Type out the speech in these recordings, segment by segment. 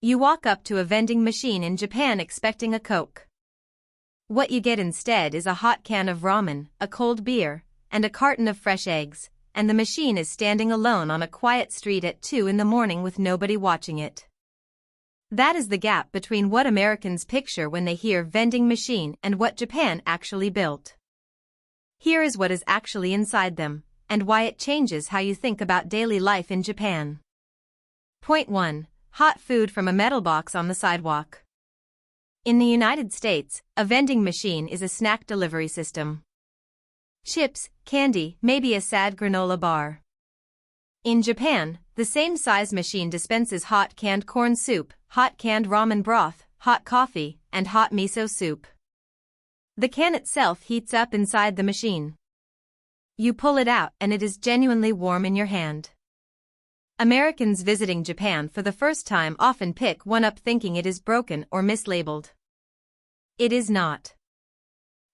You walk up to a vending machine in Japan expecting a Coke. What you get instead is a hot can of ramen, a cold beer, and a carton of fresh eggs, and the machine is standing alone on a quiet street at 2 in the morning with nobody watching it. That is the gap between what Americans picture when they hear vending machine and what Japan actually built. Here is what is actually inside them, and why it changes how you think about daily life in Japan. Point 1. Hot food from a metal box on the sidewalk. In the United States, a vending machine is a snack delivery system. Chips, candy, maybe a sad granola bar. In Japan, the same size machine dispenses hot canned corn soup, hot canned ramen broth, hot coffee, and hot miso soup. The can itself heats up inside the machine. You pull it out and it is genuinely warm in your hand. Americans visiting Japan for the first time often pick one up thinking it is broken or mislabeled. It is not.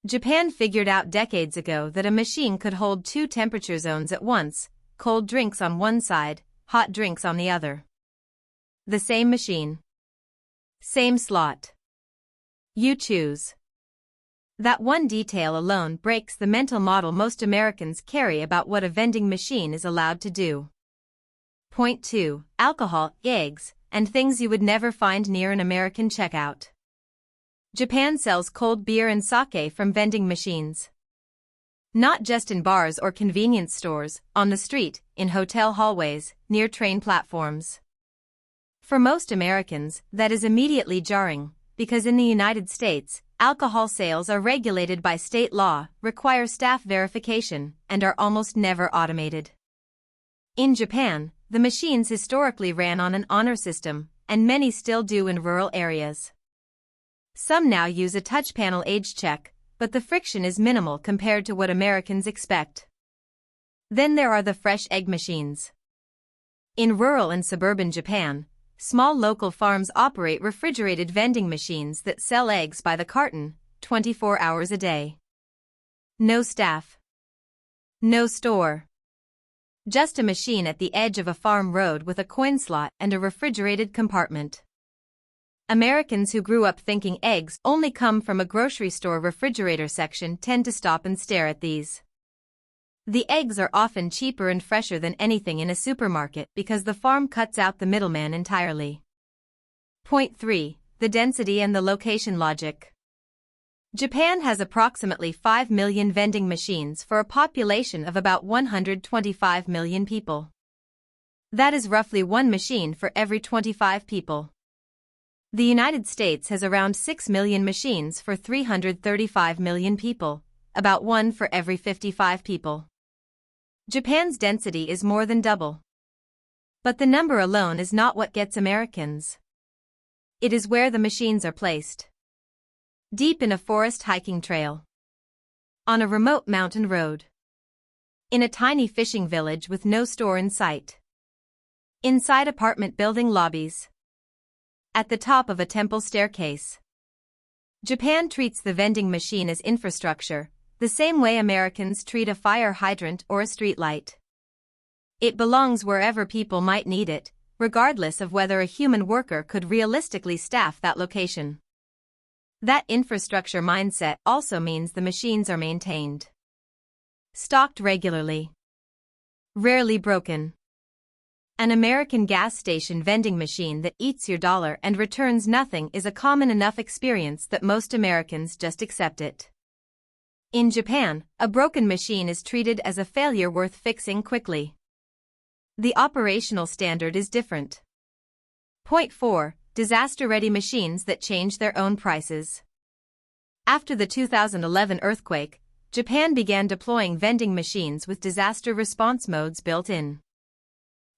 Japan figured out decades ago that a machine could hold 2 temperature zones at once, cold drinks on one side, hot drinks on the other. The same machine. Same slot. You choose. That one detail alone breaks the mental model most Americans carry about what a vending machine is allowed to do. Point 2. Alcohol, eggs, and things you would never find near an American checkout. Japan sells cold beer and sake from vending machines. Not just in bars or convenience stores, on the street, in hotel hallways, near train platforms. For most Americans, that is immediately jarring, because in the United States, alcohol sales are regulated by state law, require staff verification, and are almost never automated. In Japan, the machines historically ran on an honor system, and many still do in rural areas. Some now use a touch panel age check, but the friction is minimal compared to what Americans expect. Then there are the fresh egg machines. In rural and suburban Japan, small local farms operate refrigerated vending machines that sell eggs by the carton, 24 hours a day. No staff. No store. Just a machine at the edge of a farm road with a coin slot and a refrigerated compartment. Americans who grew up thinking eggs only come from a grocery store refrigerator section tend to stop and stare at these. The eggs are often cheaper and fresher than anything in a supermarket because the farm cuts out the middleman entirely. Point 3. The density and the location logic. Japan has approximately 5 million vending machines for a population of about 125 million people. That is roughly one machine for every 25 people. The United States has around 6 million machines for 335 million people, about one for every 55 people. Japan's density is more than double. But the number alone is not what gets Americans. It is where the machines are placed. Deep in a forest hiking trail. On a remote mountain road. In a tiny fishing village with no store in sight. Inside apartment building lobbies. At the top of a temple staircase. Japan treats the vending machine as infrastructure, the same way Americans treat a fire hydrant or a streetlight. It belongs wherever people might need it, regardless of whether a human worker could realistically staff that location. That infrastructure mindset also means the machines are maintained. Stocked regularly. Rarely broken. An American gas station vending machine that eats your dollar and returns nothing is a common enough experience that most Americans just accept it. In Japan, a broken machine is treated as a failure worth fixing quickly. The operational standard is different. Point 4. Disaster-ready machines that change their own prices. After the 2011 earthquake, Japan began deploying vending machines with disaster response modes built in.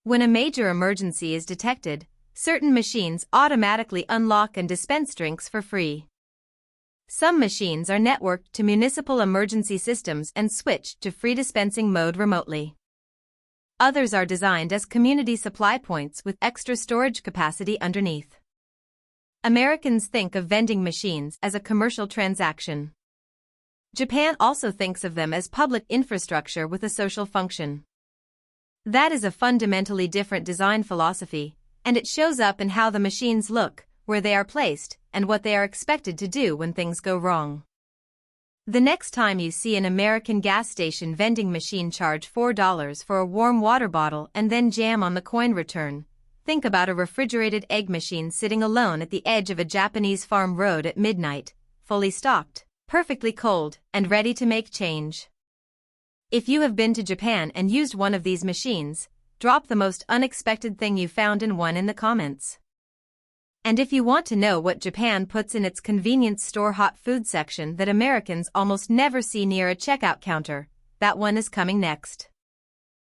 When a major emergency is detected, certain machines automatically unlock and dispense drinks for free. Some machines are networked to municipal emergency systems and switch to free dispensing mode remotely. Others are designed as community supply points with extra storage capacity underneath. Americans think of vending machines as a commercial transaction. Japan also thinks of them as public infrastructure with a social function. That is a fundamentally different design philosophy, And it shows up in how the machines look, where they are placed, and what they are expected to do when things go wrong. The next time you see an American gas station vending machine charge $4 for a warm water bottle and then jam on the coin return, think about a refrigerated egg machine sitting alone at the edge of a Japanese farm road at midnight, fully stocked, perfectly cold, and ready to make change. If you have been to Japan and used one of these machines, drop the most unexpected thing you found in one in the comments. And if you want to know what Japan puts in its convenience store hot food section that Americans almost never see near a checkout counter, that one is coming next.